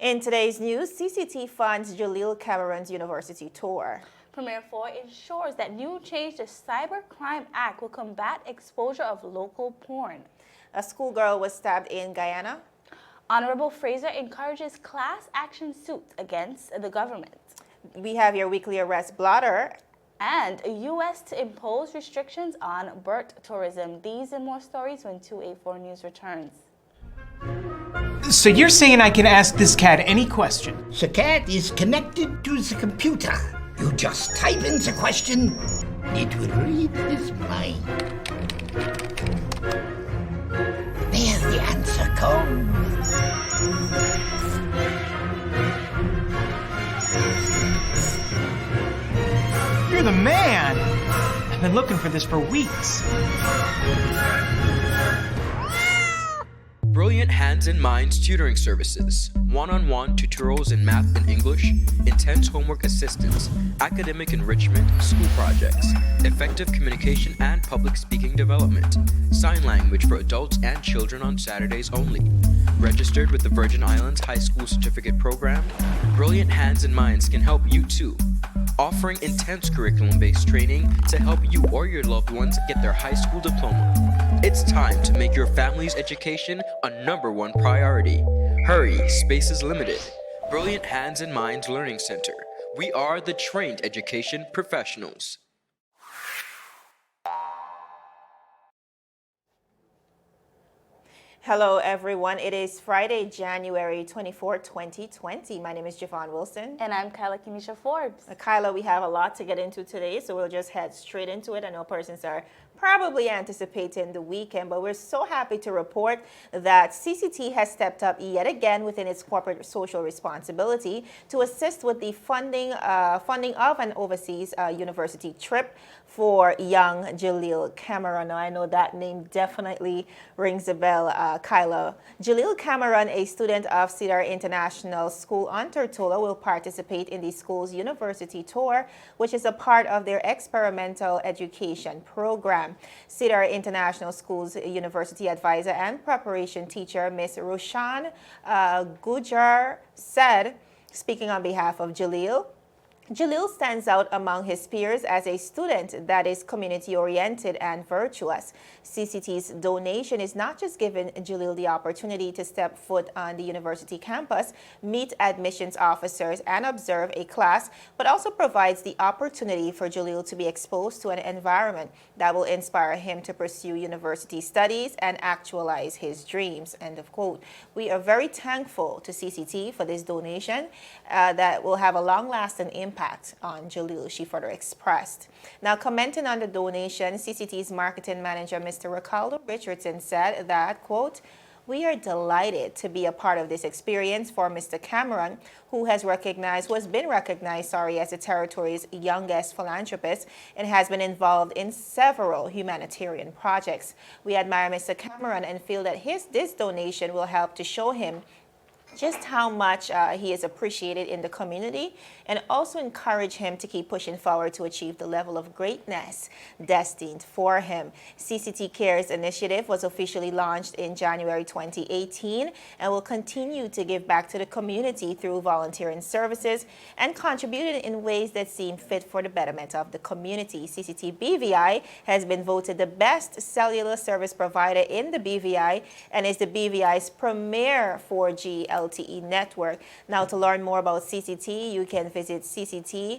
In today's news, CCT funds Jaleel Cameron's university tour. Premier 4 ensures that new change to Cybercrime Act will combat exposure of local porn. A schoolgirl was stabbed in Guyana. Honorable Fraser encourages class action suits against the government. We have your weekly arrest blotter. And U.S. to impose restrictions on bird tourism. These and more stories when 284 News returns. So you're saying I can ask this cat any question? The cat is connected to the computer. You just type in the question, it will read his mind. There's the answer code. You're the man! I've been looking for this for weeks. Brilliant Hands and Minds tutoring services, one-on-one tutorials in math and English, intense homework assistance, academic enrichment, school projects, effective communication and public speaking development, sign language for adults and children on Saturdays only. Registered with the Virgin Islands High School Certificate Program, Brilliant Hands and Minds can help you too. Offering intense curriculum-based training to help you or your loved ones get their high school diploma. It's time to make your family's education a #1 priority. Hurry, space is limited. Brilliant Hands and Minds Learning Center. We are the trained education professionals. Hello, everyone. It is Friday, January 24, 2020. My name is Javon Wilson. And I'm Kyla Kimisha Forbes. Kyla, we have a lot to get into today, so we'll just head straight into it. I know persons are probably anticipating the weekend, but we're so happy to report that CCT has stepped up yet again within its corporate social responsibility to assist with the funding of an overseas university trip for young Jaleel Cameron. Now, I know that name definitely rings a bell, Kyla. Jaleel Cameron, a student of Cedar International School on Tortola, will participate in the school's university tour, which is a part of their experimental education program. Cedar International School's university advisor and preparation teacher, Ms. Roshan Gujar, said, speaking on behalf of Jaleel stands out among his peers as a student that is community-oriented and virtuous. CCT's donation is not just giving Jaleel the opportunity to step foot on the university campus, meet admissions officers, and observe a class, but also provides the opportunity for Jaleel to be exposed to an environment that will inspire him to pursue university studies and actualize his dreams. End of quote. We are very thankful to CCT for this donation that will have a long-lasting impact on Jaleel, she further expressed. Now, commenting on the donation, CCT's marketing manager, Mr. Ricardo Richardson, said that, quote, "We are delighted to be a part of this experience for Mr. Cameron, who has been recognized as the territory's youngest philanthropist and has been involved in several humanitarian projects. We admire Mr. Cameron and feel that this donation will help to show him just how much he is appreciated in the community and also encourage him to keep pushing forward to achieve the level of greatness destined for him." CCT Cares initiative was officially launched in January 2018 and will continue to give back to the community through volunteering services and contributing in ways that seem fit for the betterment of the community. CCT BVI has been voted the best cellular service provider in the BVI and is the BVI's premier 4G LTE network. Now, to learn more about CCT, you can visit cctbvi.com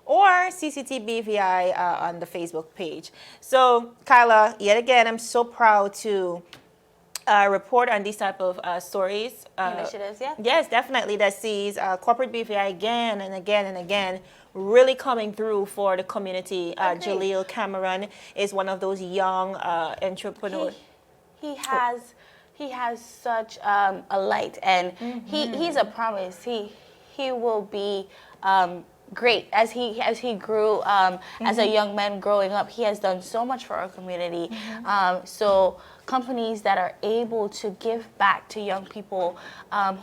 or CCTBVI on the Facebook page. So, Kyla, yet again, I'm so proud to report on these type of stories. Initiatives, yeah? Yes, definitely, that sees corporate BVI again and again and again really coming through for the community. Jaleel Cameron is one of those young entrepreneurs. He has such a light, and he's a promise. He will be great as he grew as a young man growing up. He has done so much for our community. So companies that are able to give back to young people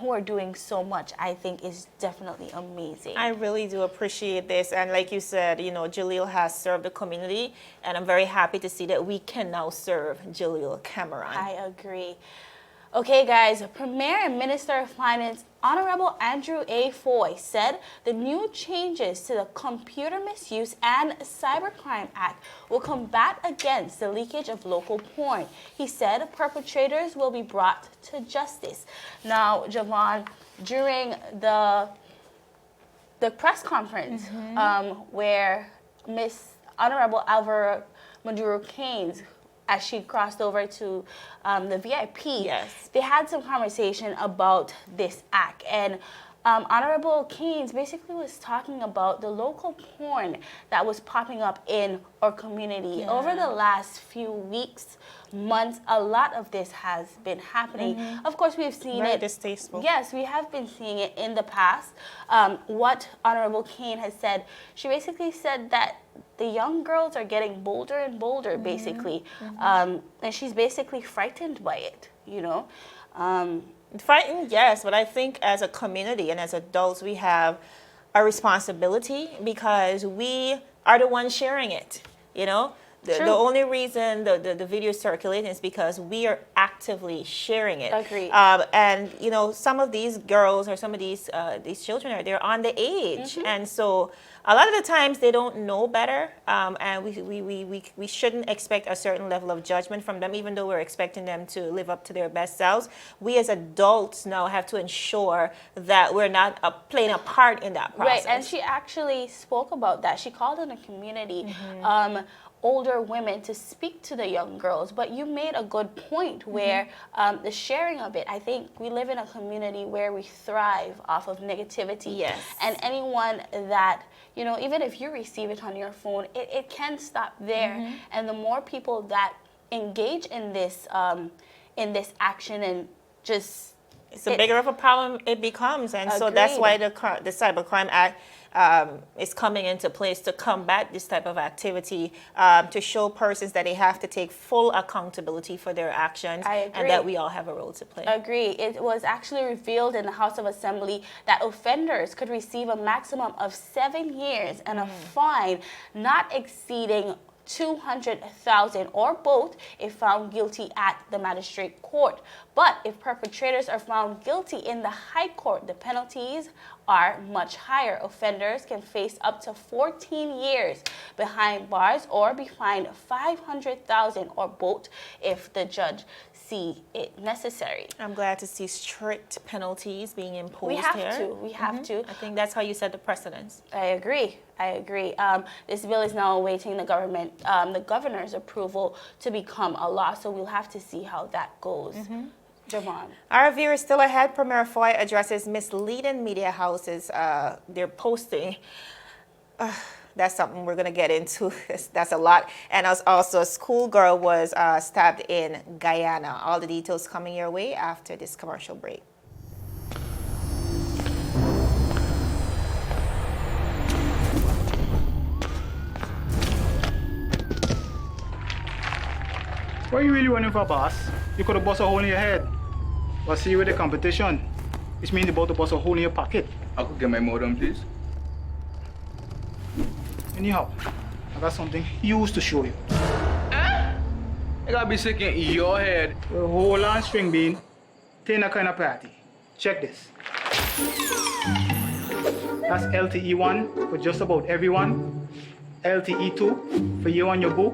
who are doing so much, I think is definitely amazing. I really do appreciate this. And like you said, you know, Jaleel has served the community, and I'm very happy to see that we can now serve Jaleel Cameron. I agree. Okay, guys, Premier and Minister of Finance Honorable Andrew A. Foy said the new changes to the Computer Misuse and Cybercrime Act will combat against the leakage of local porn. He said perpetrators will be brought to justice. Now, Javon, during the press conference where Miss Honorable Alvaro Maduro Keynes, as she crossed over to the VIP, Yes. they had some conversation about this act. And Honorable Keynes basically was talking about the local porn that was popping up in our community. Yeah. Over the last few weeks, months, a lot of this has been happening. Of course, we've seen Very it. distasteful. Yes, we have been seeing it in the past. What Honorable Kane has said, she basically said that the young girls are getting bolder and bolder, basically. And she's basically frightened by it, you know. Frightened, yes, but I think as a community and as adults, we have a responsibility because we are the ones sharing it, you know? The True. only reason the video is circulating is because we are actively sharing it. Agreed. And you know, some of these girls or some of these children they're on the age, and so a lot of the times they don't know better, and we shouldn't expect a certain level of judgment from them, even though we're expecting them to live up to their best selves. We as adults now have to ensure that we're not playing a part in that process. Right, and she actually spoke about that. She called on the community, older women, to speak to the young girls. But you made a good point where the sharing of it, I think we live in a community where we thrive off of negativity. Yes. And anyone that, you know, even if you receive it on your phone, it can stop there. And the more people that engage in this action and just... the bigger of a problem it becomes, and so that's Agreed. why the Cybercrime Act is coming into place to combat this type of activity, to show persons that they have to take full accountability for their actions, I and agree. that we all have a role to play. Agree. It was actually revealed in the House of Assembly that offenders could receive a maximum of 7 years and a fine not exceeding 200,000 or both if found guilty at the magistrate court. But if perpetrators are found guilty in the high court, the penalties are much higher. Offenders can face up to 14 years behind bars or be fined 500,000 or both if the judge see it necessary. I'm glad to see strict penalties being imposed We have here. to. We have to. I think that's how you set the precedence. I agree. This bill is now awaiting the governor's approval to become a law. So we'll have to see how that goes. Javon. Our viewers still ahead. Premier Foy addresses misleading media houses. They're posting. That's something we're going to get into. That's a lot. And also, a schoolgirl was stabbed in Guyana. All the details coming your way after this commercial break. What you really running for, boss? You could have bust a hole in your head. But see with the competition, which means about to bust a hole in your pocket. I could get my modem, please. Anyhow, I got something huge to show you. I gotta be sick in your head. Well, hold on, string bean. Ain't a kind of party. Check this. That's LTE1 for just about everyone. LTE2 for you and your boo.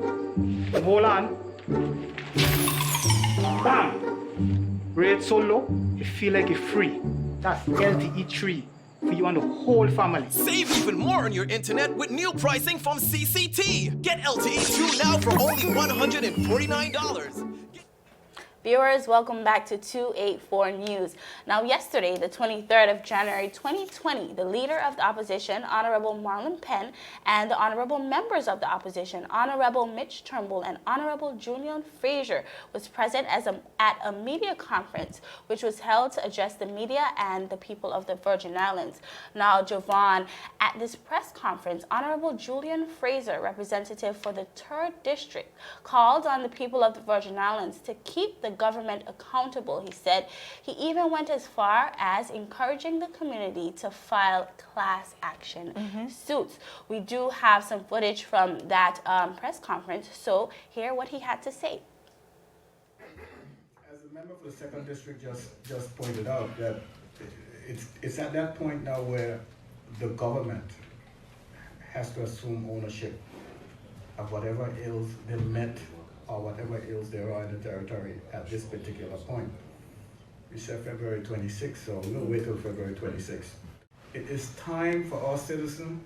And hold on. Bam! Rate so low, you feel like you're free. That's LTE3 for you and the whole family. Save even more on your internet with new pricing from CCT. Get LTE 2 now for only $149. Viewers, welcome back to 284 News. Now, yesterday, the 23rd of January 2020, the leader of the opposition, Honorable Marlon Penn, and the honorable members of the opposition, Honorable Mitch Turnbull and Honorable Julian Fraser, was present at a media conference, which was held to address the media and the people of the Virgin Islands. Now, Javon, at this press conference, Honorable Julian Fraser, representative for the 3rd District, called on the people of the Virgin Islands to keep the government accountable. He said he even went as far as encouraging the community to file class action suits. We do have some footage from that press conference, so hear what he had to say. As a The member for the second district just pointed out that it's at that point now where the government has to assume ownership of whatever ills they met or whatever ills there are in the territory at this particular point. We said February 26th, so we'll wait till February 26th. It is time for our citizens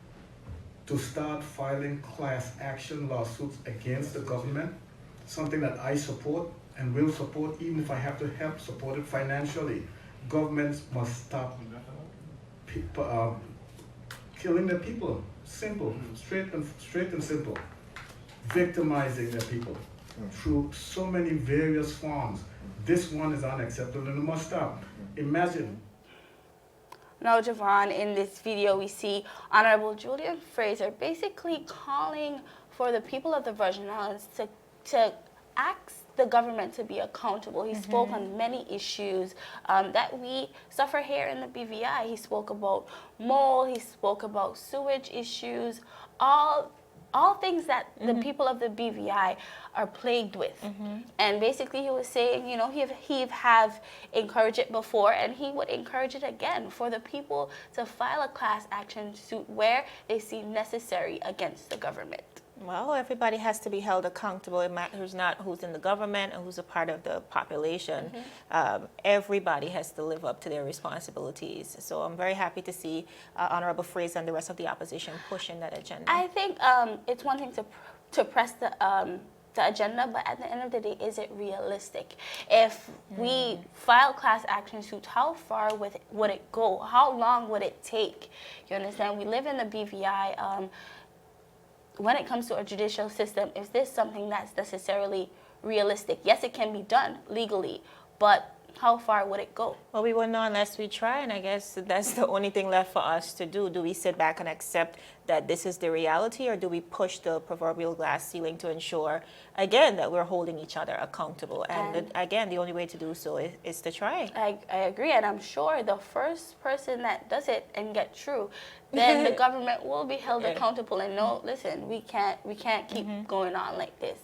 to start filing class action lawsuits against the government, something that I support and will support, even if I have to help support it financially. Governments must stop killing the people. Simple, straight and simple. Victimizing the people through so many various forms. This one is unacceptable and it must stop. Imagine. Now, Javon, in this video, we see Honorable Julian Fraser basically calling for the people of the Virgin Islands to ask the government to be accountable. He spoke on many issues that we suffer here in the BVI. He spoke about mold, he spoke about sewage issues, all things that the people of the BVI are plagued with. And basically he was saying, you know, he have encouraged it before and he would encourage it again for the people to file a class action suit where they see necessary against the government. Well, everybody has to be held accountable. It matters not who's in the government and who's a part of the population. Everybody has to live up to their responsibilities. So I'm very happy to see Honorable Fraser and the rest of the opposition pushing that agenda. I think it's one thing to press the agenda, but at the end of the day, is it realistic? If we file class action suits, how far would it go? How long would it take? You understand? We live in the BVI. When it comes to our judicial system, is this something that's necessarily realistic? Yes, it can be done legally, but how far would it go? Well, we won't know unless we try, and I guess that's the only thing left for us to do. Do we sit back and accept that this is the reality, or do we push the proverbial glass ceiling to ensure, again, that we're holding each other accountable? And again, the only way to do so is to try. I agree, and I'm sure the first person that does it and get through, then the government will be held accountable and no, listen, we can't keep going on like this.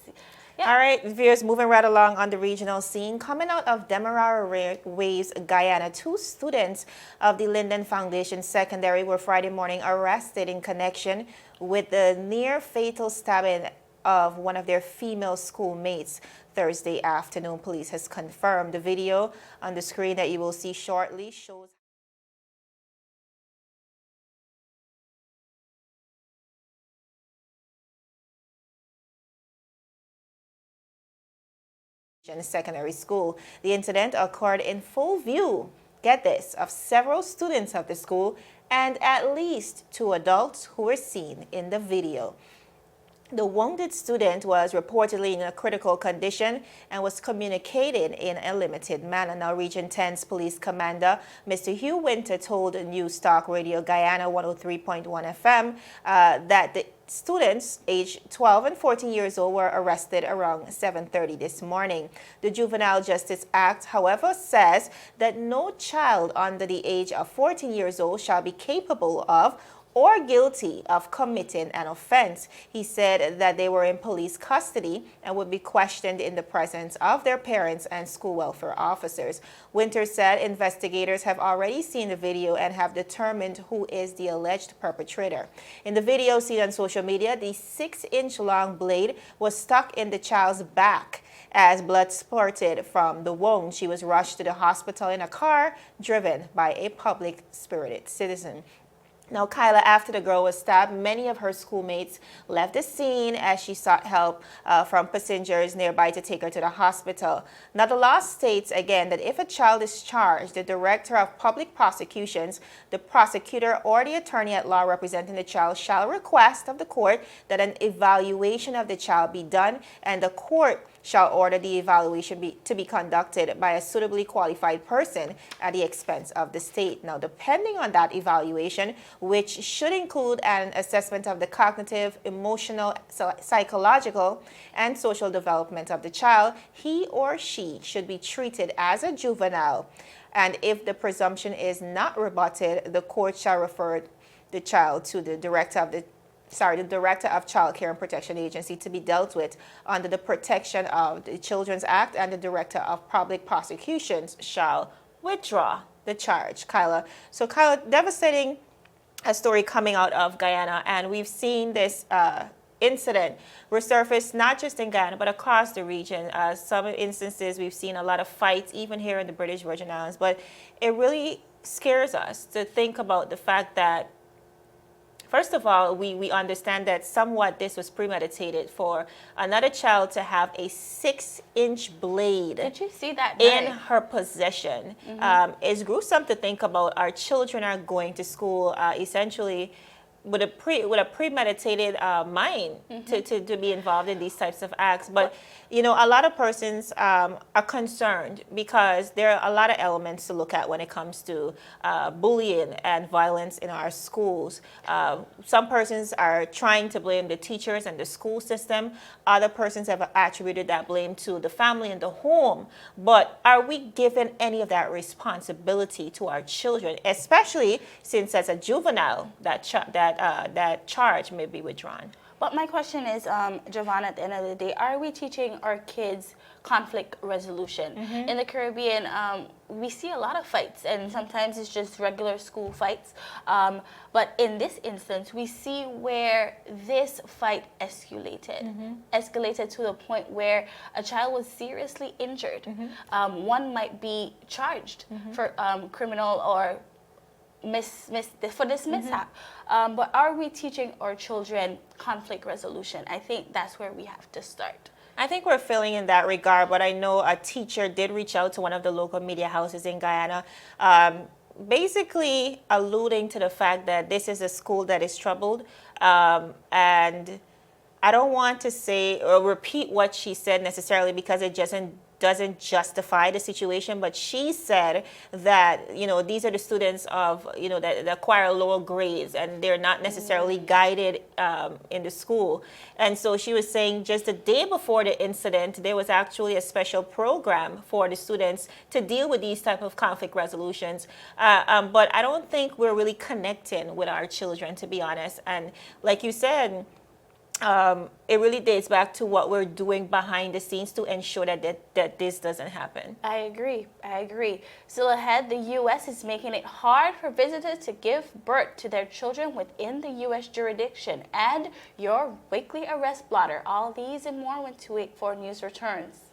Yeah. All right, viewers, moving right along on the regional scene. Coming out of Demerara Waves, Guyana, 2 students of the Linden Foundation Secondary were Friday morning arrested in connection with the near-fatal stabbing of one of their female schoolmates Thursday afternoon. Police has confirmed. The video on the screen that you will see shortly shows secondary school. The incident occurred in full view, get this, of several students of the school and at least 2 adults who were seen in the video. The wounded student was reportedly in a critical condition and was communicating in a limited manner. Now, Region 10's police commander, Mr. Hugh Winter, told News Talk Radio Guyana 103.1 FM that the students aged 12 and 14 years old were arrested around 7:30 this morning. The Juvenile Justice Act, however, says that no child under the age of 14 years old shall be capable of or guilty of committing an offense. He said that they were in police custody and would be questioned in the presence of their parents and school welfare officers. Winter said investigators have already seen the video and have determined who is the alleged perpetrator. In the video seen on social media, the 6-inch long blade was stuck in the child's back. As blood spurted from the wound, she was rushed to the hospital in a car driven by a public-spirited citizen. Now, Kyla, after the girl was stabbed, many of her schoolmates left the scene as she sought help from passengers nearby to take her to the hospital. Now, the law states, again, that if a child is charged, the director of public prosecutions, the prosecutor, or the attorney at law representing the child shall request of the court that an evaluation of the child be done, and the court shall order the evaluation to be conducted by a suitably qualified person at the expense of the state. Now, depending on that evaluation, which should include an assessment of the cognitive, emotional, psychological, and social development of the child, he or she should be treated as a juvenile. And if the presumption is not rebutted, the court shall refer the child to the director of the the Director of Child Care and Protection Agency, to be dealt with under the Protection of the Children's Act, and the Director of Public Prosecutions shall withdraw the charge. Kyla. So Kyla, devastating a story coming out of Guyana, and we've seen this incident resurface not just in Guyana but across the region. Some instances we've seen a lot of fights even here in the British Virgin Islands, but it really scares us to think about the fact that, first of all, we understand that somewhat this was premeditated for another child to have a 6-inch blade. Did you see that in day? her possession? It's gruesome to think about. Our children are going to school essentially with a premeditated mind to be involved in these types of acts. But you know, a lot of persons are concerned because there are a lot of elements to look at when it comes to bullying and violence in our schools. Some persons are trying to blame the teachers and the school system. Other persons have attributed that blame to the family and the home. But are we given any of that responsibility to our children, especially since as a juvenile that charge may be withdrawn? But my question is, Javon, at the end of the day, are we teaching our kids conflict resolution? In the Caribbean, we see a lot of fights, and sometimes it's just regular school fights. But in this instance, we see where this fight escalated to the point where a child was seriously injured. One might be charged for criminal or for this mishap. But are we teaching our children conflict resolution? I think that's where we have to start. I think we're failing in that regard, but I know a teacher did reach out to one of the local media houses in Guyana, basically alluding to the fact that this is a school that is troubled, and I don't want to say or repeat what she said necessarily because it doesn't justify the situation, but she said that, you know, these are the students of, you know, that acquire lower grades and they're not necessarily guided in the school. And so she was saying just the day before the incident, there was actually a special program for the students to deal with these type of conflict resolutions. But I don't think we're really connecting with our children, to be honest. And like you said, it really dates back to what we're doing behind the scenes to ensure that this doesn't happen. I agree. Still ahead, the U.S. is making it hard for visitors to give birth to their children within the U.S. jurisdiction. And your weekly arrest blotter. All these and more when 284 News returns.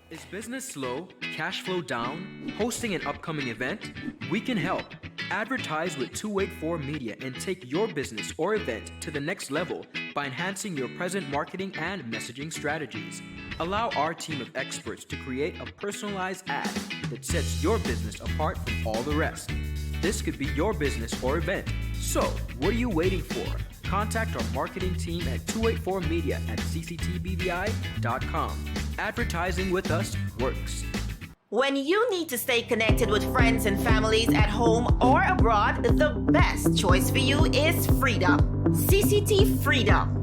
Is business slow? Cash flow down? Hosting an upcoming event? We can help. Advertise with 284 Media and take your business or event to the next level by enhancing your present marketing and messaging strategies. Allow our team of experts to create a personalized ad that sets your business apart from all the rest. This could be your business or event. So, what are you waiting for? Contact our marketing team at 284media@cctbvi.com. Advertising with us works. When you need to stay connected with friends and families at home or abroad, the best choice for you is Freedom. CCT Freedom.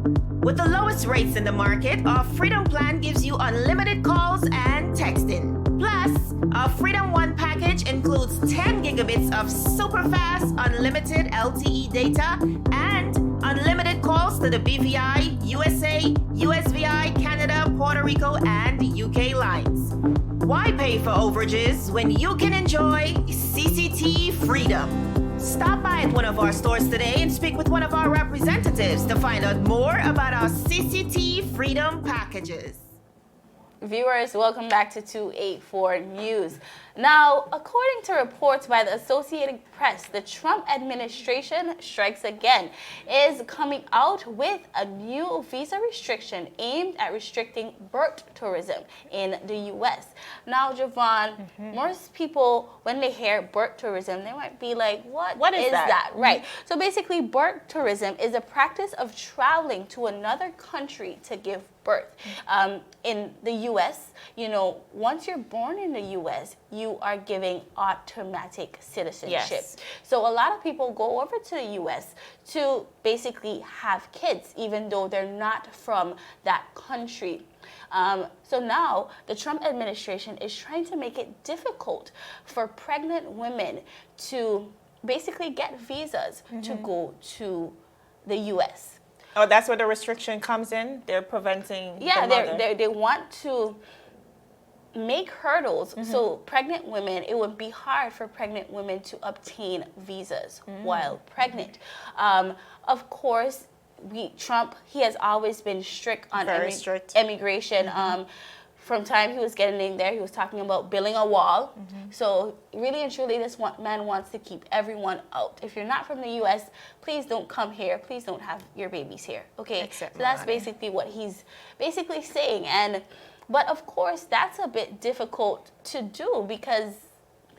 With the lowest rates in the market, our Freedom plan gives you unlimited calls and texting. Plus, our Freedom One package includes 10 gigabits of super fast, unlimited LTE data and unlimited calls to the BVI, USA, USVI, Canada, Puerto Rico, and UK lines. Why pay for overages when you can enjoy CCT Freedom? Stop by at one of our stores today and speak with one of our representatives to find out more about our CCT Freedom packages. Viewers, welcome back to 284 News. Now, according to reports by the Associated Press, the Trump administration strikes again, is coming out with a new visa restriction aimed at restricting birth tourism in the U.S. Now, Javon, most people, when they hear birth tourism, they might be like, what is that? Right. So basically, birth tourism is a practice of traveling to another country to give birth. In the U.S., you know, once you're born in the U.S., you are giving automatic citizenship. Yes. So a lot of people go over to the U.S. to basically have kids, even though they're not from that country. So now the Trump administration is trying to make it difficult for pregnant women to basically get visas to go to the U.S. Oh, that's where the restriction comes in? They're preventing Yeah, the mother. they want to make hurdles Mm-hmm. so pregnant women, it would be hard for pregnant women to obtain visas while pregnant. Of course, Trump, he has always been strict on Very strict. immigration. From time he was getting in there, he was talking about building a wall. So really and truly, this man wants to keep everyone out. If you're not from the U.S., please don't come here. Please don't have your babies here. Okay, Except so that's Melania. basically what he's basically saying. But of course, that's a bit difficult to do, because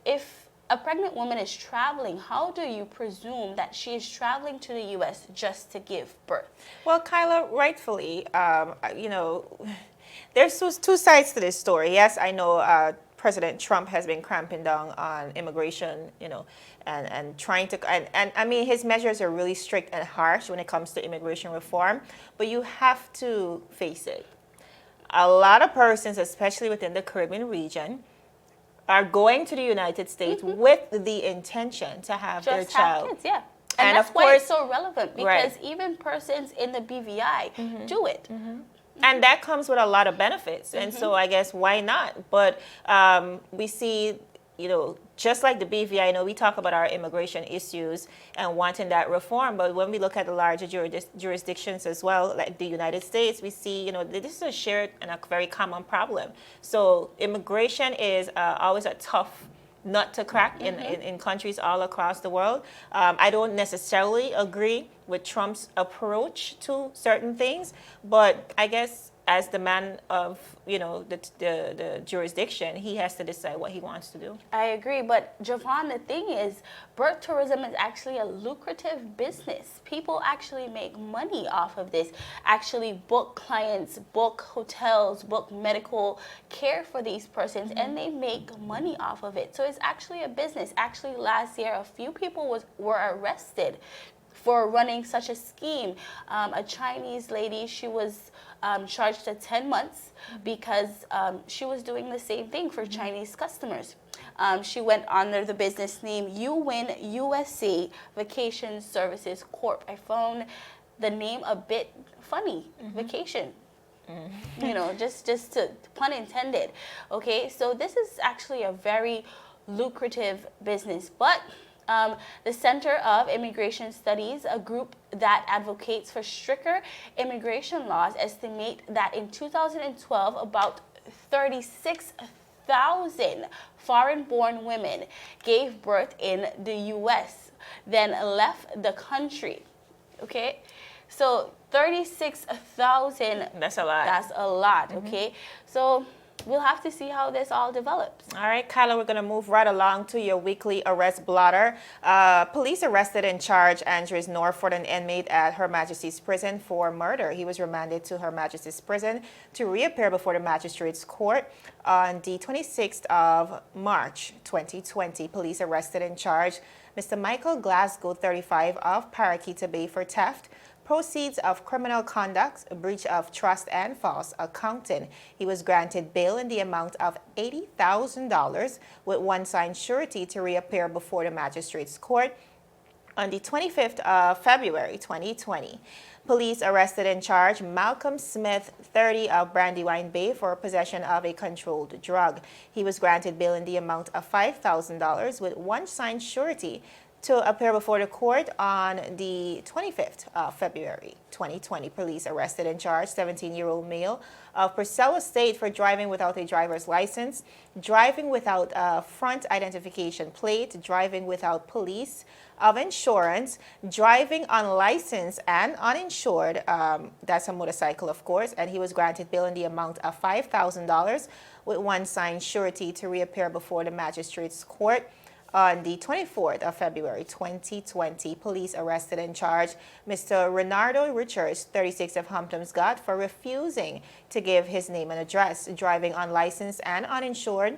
if a pregnant woman is traveling, how do you presume that she is traveling to the U.S. just to give birth? Well, Kyla, rightfully, you know, there's two sides to this story. Yes, I know President Trump has been cramping down on immigration, you know, and trying to, and I mean, his measures are really strict and harsh when it comes to immigration reform, but you have to face it. A lot of persons, especially within the Caribbean region, are going to the United States with the intention to have their Just have child. kids, yeah. And And that's of why it's course- so relevant, because Right. even persons in the BVI do it. And that comes with a lot of benefits. And so I guess why not? But we see, you know, just like the BVI, I know we talk about our immigration issues and wanting that reform. But when we look at the larger jurisdictions as well, like the United States, we see, you know, this is a shared and a very common problem. So immigration is always a tough nut to crack in countries all across the world. I don't necessarily agree with Trump's approach to certain things, but I guess as the man of, you know, the jurisdiction, he has to decide what he wants to do. I agree, but Javon, the thing is, birth tourism is actually a lucrative business. People actually make money off of this, actually book clients, book hotels, book medical care for these persons, and they make money off of it. So it's actually a business. Actually, last year, a few people were arrested for running such a scheme. A Chinese lady, she was charged to 10 months because she was doing the same thing for Chinese customers. She went under the business name YouWin USC Vacation Services Corp. I found the name a bit funny, vacation. You know, just to, pun intended. Okay, so this is actually a very lucrative business, but the Center of Immigration Studies, a group that advocates for stricter immigration laws, estimate that in 2012, about 36,000 foreign-born women gave birth in the U.S., then left the country. Okay? So 36,000. That's a lot. That's a lot, okay? So we'll have to see how this all develops. All right, Kyla, we're going to move right along to your weekly arrest blotter. Police arrested and charged Andres Norford, an inmate at Her Majesty's Prison, for murder. He was remanded to Her Majesty's Prison to reappear before the Magistrates Court on the 26th of March, 2020. Police arrested and charged Mr. Michael Glasgow, 35, of Parakeeta Bay for theft, proceeds of criminal conduct, breach of trust, and false accounting. He was granted bail in the amount of $80,000 with one signed surety to reappear before the Magistrates Court on the 25th of February 2020. Police arrested and charged Malcolm Smith, 30, of Brandywine Bay for possession of a controlled drug. He was granted bail in the amount of $5,000 with one signed surety to appear before the court on the 25th of February 2020. Police arrested and charged 17-year-old male of Purcell Estate for driving without a driver's license, driving without a front identification plate, driving without police of insurance, driving unlicensed and uninsured. That's a motorcycle, of course, and he was granted bail in the amount of $5,000 with one signed surety to reappear before the Magistrates Court on the 24th of February 2020. Police arrested and charged Mr. Renardo Richards, 36, of Hamptonsgate, for refusing to give his name and address, driving unlicensed and uninsured.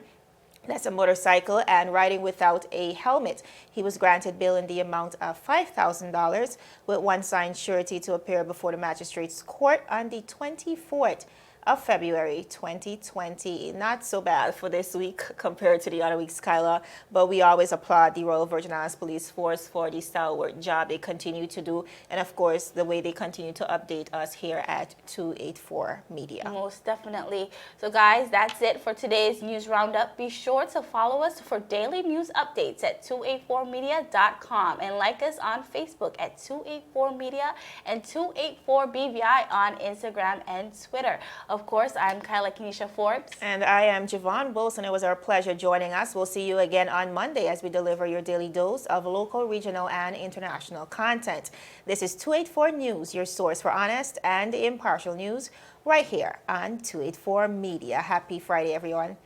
That's a motorcycle, and riding without a helmet. He was granted bail in the amount of $5,000 with one signed surety to appear before the Magistrates Court on the 24th of February 2020. Not so bad for this week compared to the other weeks, Kyla, but we always applaud the Royal Virgin Islands Police Force for the stalwart job they continue to do, and of course the way they continue to update us here at 284 Media. Most definitely. So guys, that's it for today's news roundup. Be sure to follow us for daily news updates at 284media.com and like us on Facebook at 284media and 284BVI on Instagram and Twitter. Of course, I'm Kyla Kenesha Forbes. And I am Javon Wilson. It was our pleasure joining us. We'll see you again on Monday as we deliver your daily dose of local, regional, and international content. This is 284 News, your source for honest and impartial news, right here on 284 Media. Happy Friday, everyone.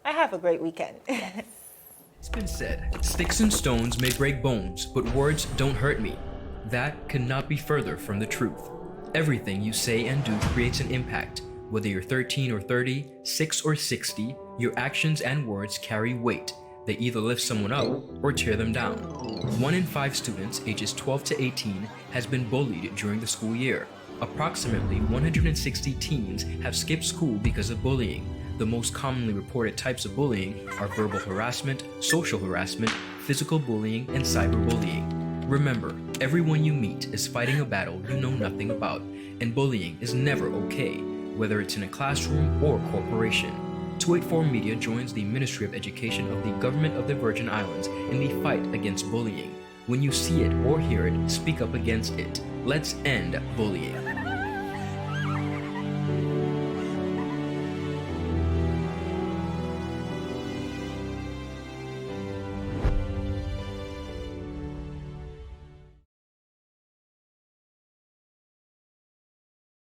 I have a great weekend. It's been said, sticks and stones may break bones, but words don't hurt me. That could not be further from the truth. Everything you say and do creates an impact. Whether you're 13 or 30, 6 or 60, your actions and words carry weight. They either lift someone up or tear them down. 1 in 5 students ages 12 to 18 has been bullied during the school year. Approximately 160 teens have skipped school because of bullying. The most commonly reported types of bullying are verbal harassment, social harassment, physical bullying, and cyberbullying. Remember, everyone you meet is fighting a battle you know nothing about, and bullying is never okay, whether it's in a classroom or corporation. 284 Media joins the Ministry of Education of the Government of the Virgin Islands in the fight against bullying. When you see it or hear it, speak up against it. Let's end bullying.